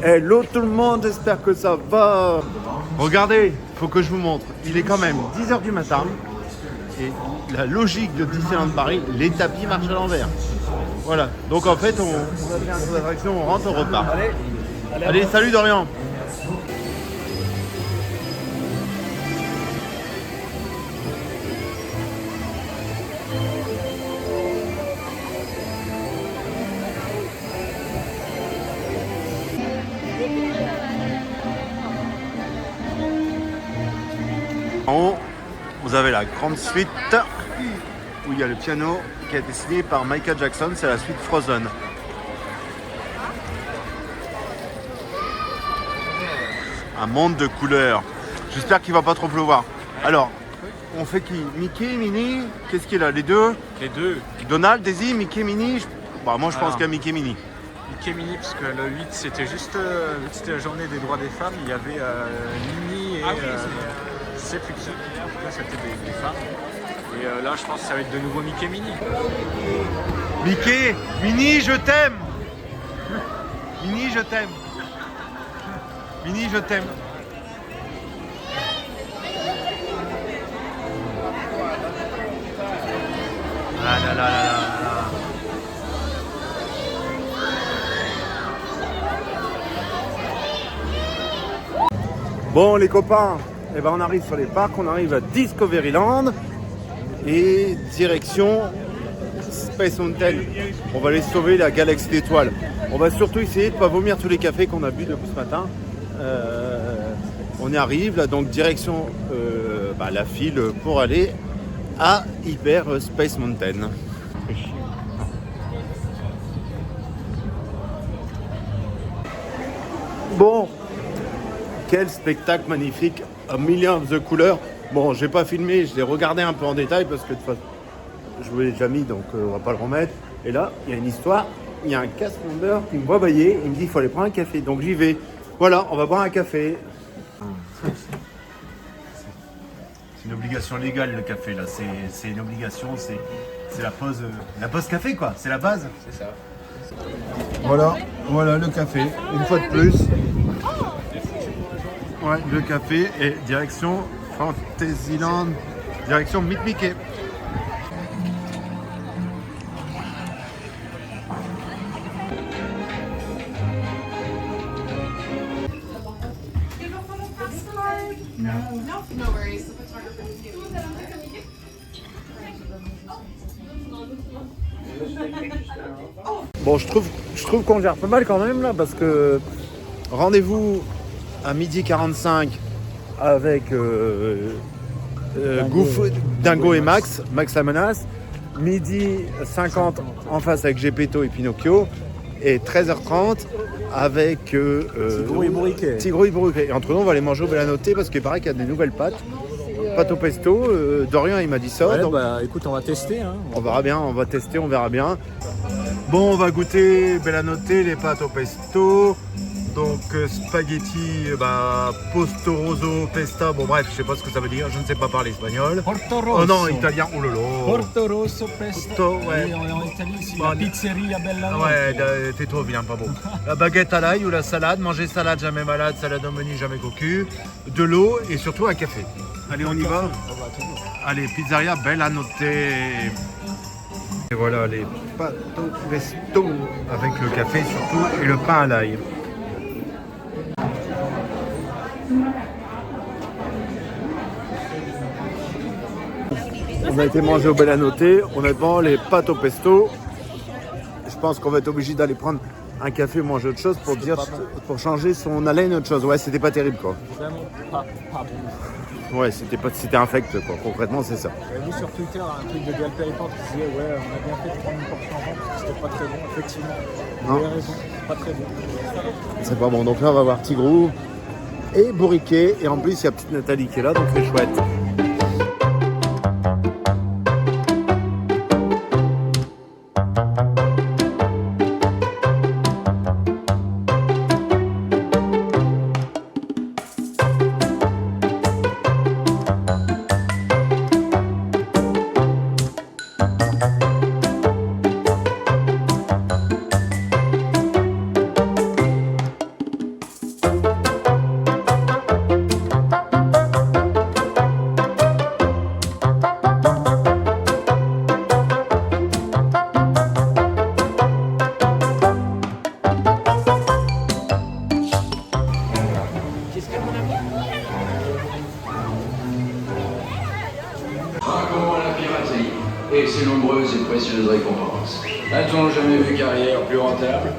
Hello tout le monde, j'espère que ça va. Regardez, faut que je vous montre. Il est quand même 10h du matin. Et la logique de Disneyland Paris, les tapis marchent à l'envers. Voilà, donc en fait, on va faire une attraction, on rentre, on repart. Allez, salut Dorian. En haut, vous avez la grande suite où il y a le piano qui a été signé par Michael Jackson, c'est la suite Frozen. Un monde de couleurs. J'espère qu'il va pas trop pleuvoir. Alors, on fait qui? Mickey, Minnie? Qu'est-ce qu'il a? Les deux? Les deux. Donald, Daisy, Mickey, Minnie? Bah, moi je pense qu'il y a Mickey, Minnie. Mickey Minnie, parce que le 8 c'était juste c'était la journée des droits des femmes, il y avait Minnie et je sais plus qui, en tout cas c'était des femmes. Et là je pense que ça va être de nouveau Mickey Minnie. Mickey, Minnie, je t'aime. Minnie, je t'aime. Minnie, je t'aime. Ah là là là là là. Bon les copains, eh ben, on arrive sur les parcs, on arrive à Discoveryland et direction Space Mountain. On va aller sauver la galaxie d'étoiles. On va surtout essayer de ne pas vomir tous les cafés qu'on a bu depuis ce matin. On y arrive là, donc direction la file pour aller à Hyper Space Mountain. Bon, quel spectacle magnifique, un million de couleurs. Bon, j'ai pas filmé, je l'ai regardé un peu en détail parce que de toute façon, je vous l'ai déjà mis, donc on va pas le remettre. Et là, il y a une histoire, il y a un casse-mondeur qui me voit bailler, il me dit il faut aller prendre un café, donc j'y vais. Voilà, on va boire un café. C'est une obligation légale le café là, c'est une obligation, c'est la pause café quoi, c'est la base. C'est ça. Voilà le café, une fois de plus. Ouais, le café et direction Fantasyland, direction Meet Mickey. No worries. The photographer is you. Bon, je trouve qu'on gère pas mal quand même là parce que rendez-vous à 12h45 avec Dingo et Max la menace, 12h50 en face avec Gepetto et Pinocchio et 13h30 avec Tigrou et Bourriquet. Tigrou et Bourriquet. Et entre nous on va aller manger au Bellanotte parce qu'il paraît qu'il y a des nouvelles pâtes au pesto. Dorian il m'a dit ça. Ouais, donc bah écoute, on va tester. Hein. on verra bien, on va tester, on verra bien. Bon, on va goûter Bellanotte, les pâtes au pesto. Donc spaghetti, posto rosso, pesta, bon bref, je sais pas ce que ça veut dire, je ne sais pas parler espagnol. Porto Rosso. Oh non, italien, oh lolo. Porto Rosso, pesto. Porto, ouais. Et en Italie, c'est Bon, la pizzeria Bella. Ouais, t'es trop bien, pas bon. La baguette à l'ail ou la salade, manger salade jamais malade, salade au menu jamais cocu, de l'eau et surtout un café. Allez, on y va. Allez, pizzeria Bellanotte. Et voilà les pâtes au pesto avec le café surtout et le pain à l'ail. On a été manger au Bellanotte, honnêtement les pâtes au pesto, je pense qu'on va être obligé d'aller prendre un café ou manger autre chose pour changer son haleine autre chose. Ouais, c'était pas terrible quoi. Vraiment pas bon. Ouais, c'était infect quoi, concrètement c'est ça. J'avais vu sur Twitter un truc de Gal Péripante qui disait ouais, on a bien fait de prendre une portion en vente parce que c'était pas très bon, effectivement. Vous avez raison, pas très bon. C'est pas bon, donc là on va voir Tigrou et Bourriquet et en plus il y a petite Nathalie qui est là donc c'est chouette. ces précieuses récompenses. A-t-on jamais vu carrière plus rentable?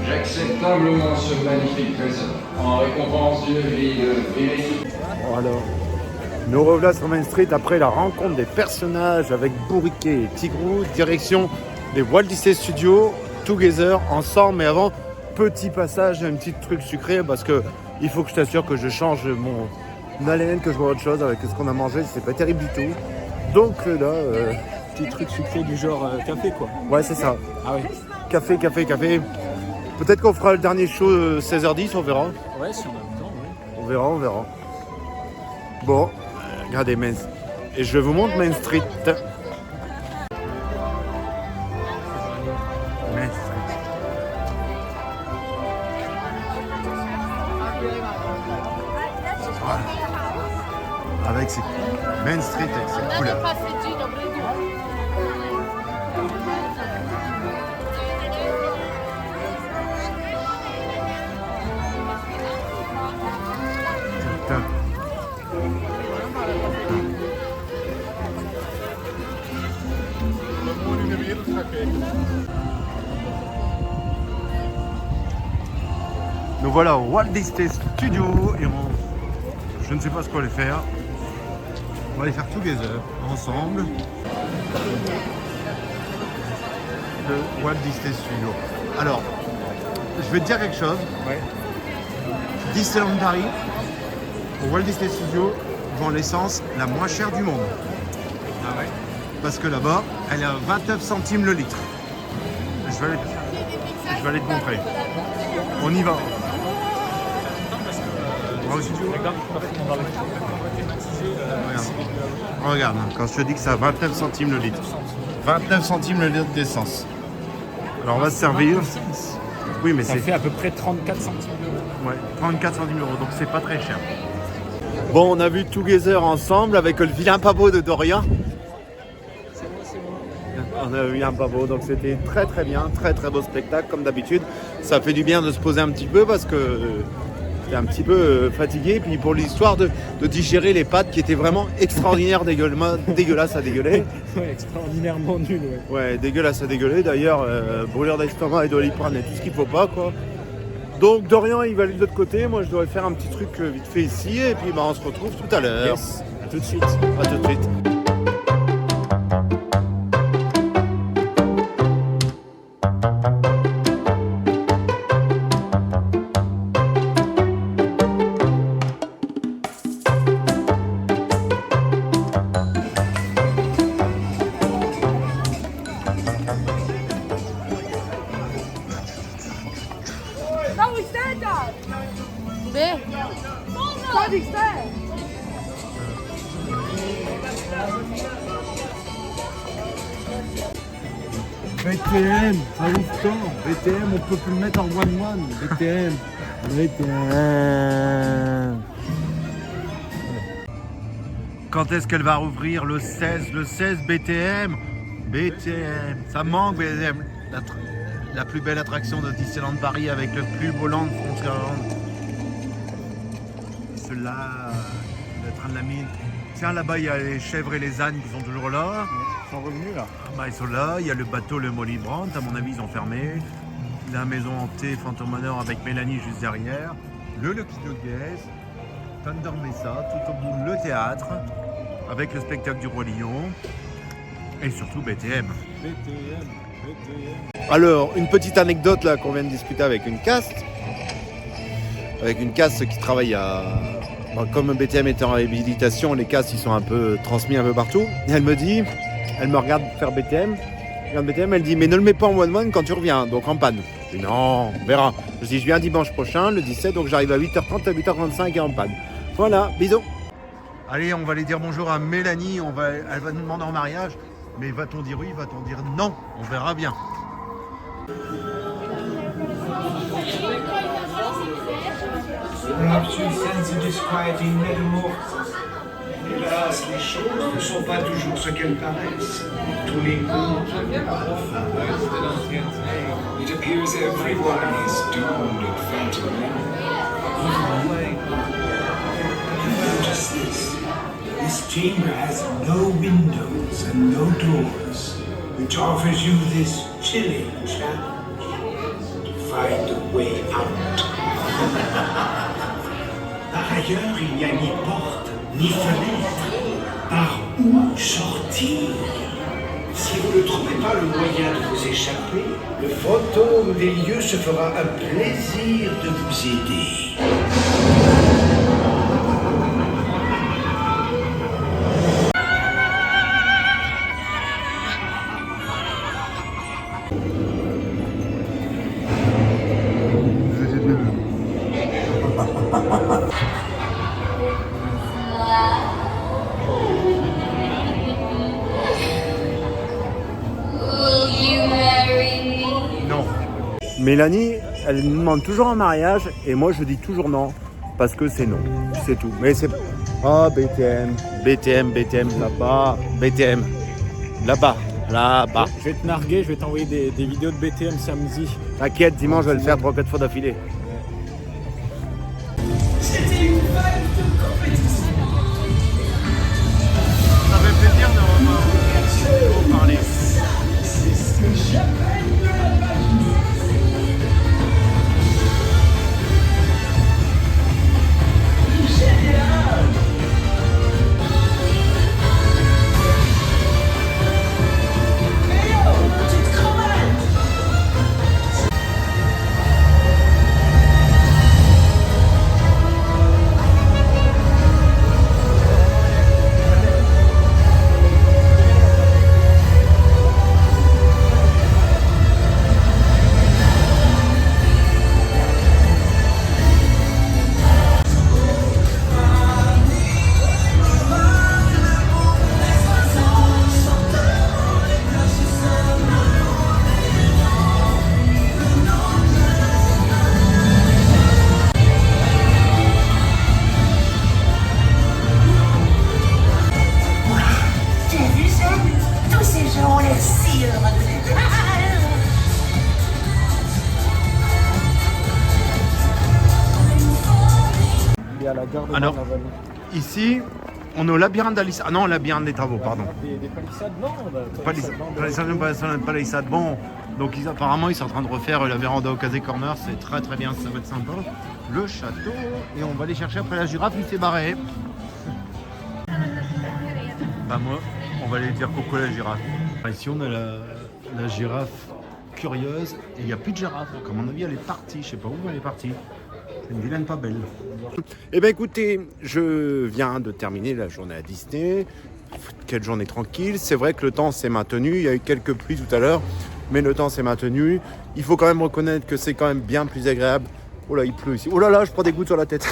J'accepte humblement ce magnifique trésor en récompense d'une vie de vérité. Alors, nous revoilà sur Main Street après la rencontre des personnages avec Bourriquet et Tigrou, direction des Walt Disney Studios, Together, ensemble. Mais avant, petit passage, un petit truc sucré parce que il faut que je t'assure que je change mon haleine, que je vois autre chose avec ce qu'on a mangé, c'est pas terrible du tout. Donc là, Petit truc sucré du genre café quoi. ouais, c'est ça. Ah oui. Café. Peut-être qu'on fera le dernier show 16h10, on verra. Ouais, si on a le temps, oui. On verra. Bon, regardez Main Street. Et je vous montre Main Street. Main Street. Voilà. Avec ses Main Street avec ses couleurs. Putain. Nous voilà au Walt Disney Studio et je ne sais pas ce qu'on va aller faire. On va aller faire Together ensemble. Le Walt Disney Studio. Alors, je vais te dire quelque chose. Ouais. Disneyland Paris, au Walt Disney Studio, vend l'essence la moins chère du monde. Ah ouais. Parce que là-bas, elle est à 29 centimes le litre. Je vais aller te montrer. On y va. Regarde, quand je te dis que c'est à 29 centimes le litre. 29 centimes le litre d'essence. Alors on va se servir. Oui, mais Ça c'est fait à peu près 34 centimes d'euros. ouais, 34 centimes d'euros, donc c'est pas très cher. Bon, on a vu Together ensemble avec le vilain pavot de Dorian. C'est moi. On a vu un pavot, donc c'était très très bien, très beau spectacle comme d'habitude. Ça fait du bien de se poser un petit peu parce que j'étais un petit peu fatigué. Puis pour l'histoire de digérer les pâtes qui étaient vraiment extraordinaires, dégueulasses à dégueuler. Ouais, extraordinairement nul, ouais. Ouais, dégueulasse à dégueuler. D'ailleurs, brûlure d'estomac et doliprane et tout ce qu'il faut pas, quoi. Donc Dorian, il va aller de l'autre côté. Moi, je dois faire un petit truc vite fait ici. Et puis, on se retrouve tout à l'heure. Yes. À tout de suite. À tout de suite. Não, extenda! B. Pode extender! BTM, ça ouvre tant. BTM, on peut plus le mettre en one-one. BTM. BTM. Quand est-ce qu'elle va rouvrir? Le 16 BTM. BTM. Ça manque BTM. La plus belle attraction de Disneyland Paris avec le plus beau land Frontierland. Ceux-là, le train de la mine. Tiens, là-bas, il y a les chèvres et les ânes qui sont toujours là. Ils sont revenus là. Bah, ils sont là. Il y a le bateau, le Molly Brandt. À mon avis, ils ont fermé. La maison hantée, Phantom Manor avec Mélanie juste derrière. Le Lucky Dog Days. Thunder Mesa. Tout au bout, le théâtre. Avec le spectacle du Roi Lion. Et surtout BTM. BTM. Alors, une petite anecdote là qu'on vient de discuter avec une cast. Avec une cast qui travaille à... Bon, comme BTM est en réhabilitation, les castes ils sont un peu transmis un peu partout. Et elle me dit, elle me regarde faire BTM. Regarde BTM, elle dit, mais ne le mets pas en one-one quand tu reviens, donc en panne. Je dis, non, on verra. Je dis, je viens dimanche prochain, le 17, donc j'arrive à 8h30, à 8h35 et en panne. Voilà, bisous. Allez, on va aller dire bonjour à Mélanie, elle va nous demander en mariage. Mais va-t-on dire oui, va-t-on dire non? On verra bien. As-tu une scène disquieting métamorphose? Hélas, les choses ne sont pas toujours ce qu'elles paraissent. Tous les contes. It appears everyone is doomed at Phantom Manor. Notice this. This chamber has no windows and no doors, which offers you this chilling challenge to find a way out. Par ailleurs, il n'y a ni porte, ni fenêtre. Par où sortir? Si vous ne trouvez pas le moyen de vous échapper, le fantôme des lieux se fera un plaisir de vous aider. Will you marry me? Non. Mélanie, elle me demande toujours un mariage et moi je dis toujours non parce que c'est non, c'est tout. Mais c'est... Ah, BTM, là-bas, BTM, là-bas. Je vais te narguer, je vais t'envoyer des vidéos de BTM samedi. T'inquiète, dimanche je vais le faire 3-4 fois d'affilée. C'était une vague de compétition. Ça fait plaisir de vous parler. C'est ce que j'appelle de la magie. Génial. Hey yo, petite crevette. Tu as vu ça? Tous ces gens ont l'air si heureux. Il y a la gare de Alors, Marne-la-Vallée. ici, on est au labyrinthe d'Alice. Ah non, labyrinthe des travaux, pardon. Des palissades, non. Palissade, bon. Donc apparemment, ils sont en train de refaire la véranda au Casé Corner. C'est très très bien, ça va être sympa. Le château. Et on va aller chercher après la girafe, il s'est barré. Bah moi, on va aller dire coucou à la girafe. Ici, on a la girafe curieuse. Et il n'y a plus de girafe. Donc à mon avis, elle est partie. Je sais pas où elle est partie. C'est une vilaine pas belle. Eh bien écoutez, je viens de terminer la journée à Disney. Quelle journée tranquille. C'est vrai que le temps s'est maintenu. Il y a eu quelques pluies tout à l'heure, mais le temps s'est maintenu. Il faut quand même reconnaître que c'est quand même bien plus agréable. Oh là, il pleut ici. Oh là là, je prends des gouttes sur la tête.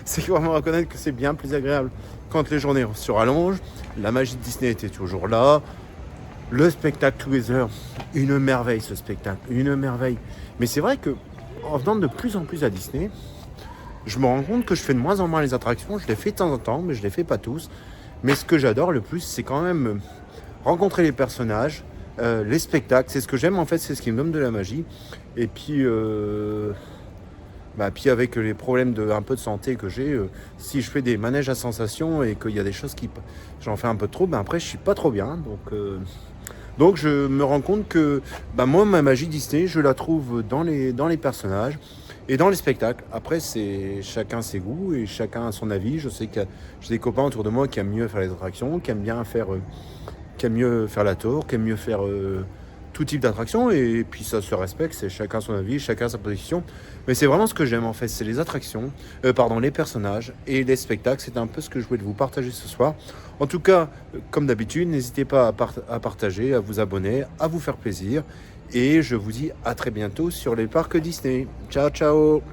C'est vraiment reconnaître que c'est bien plus agréable quand les journées se rallongent. La magie de Disney était toujours là. Le spectacle Together, une merveille ce spectacle, une merveille. Mais c'est vrai que en venant de plus en plus à Disney, je me rends compte que je fais de moins en moins les attractions. Je les fais de temps en temps, mais je les fais pas tous. Mais ce que j'adore le plus, c'est quand même rencontrer les personnages, les spectacles. C'est ce que j'aime en fait, c'est ce qui me donne de la magie. Et puis, puis avec les problèmes un peu de santé que j'ai, si je fais des manèges à sensations et qu'il y a des choses j'en fais un peu trop, après je suis pas trop bien. Donc je me rends compte que moi, ma magie Disney, je la trouve dans les personnages et dans les spectacles. Après, c'est chacun ses goûts et chacun son avis. Je sais que j'ai des copains autour de moi qui aiment mieux faire les attractions, qui aiment mieux faire la tour, qui aiment mieux faire tout type d'attraction. Et puis ça se respecte, c'est chacun son avis, chacun sa position. Mais c'est vraiment ce que j'aime en fait, c'est les attractions, les personnages et les spectacles. C'est un peu ce que je voulais vous partager ce soir. En tout cas, comme d'habitude, n'hésitez pas à partager, à vous abonner, à vous faire plaisir. Et je vous dis à très bientôt sur les parcs Disney. Ciao, ciao!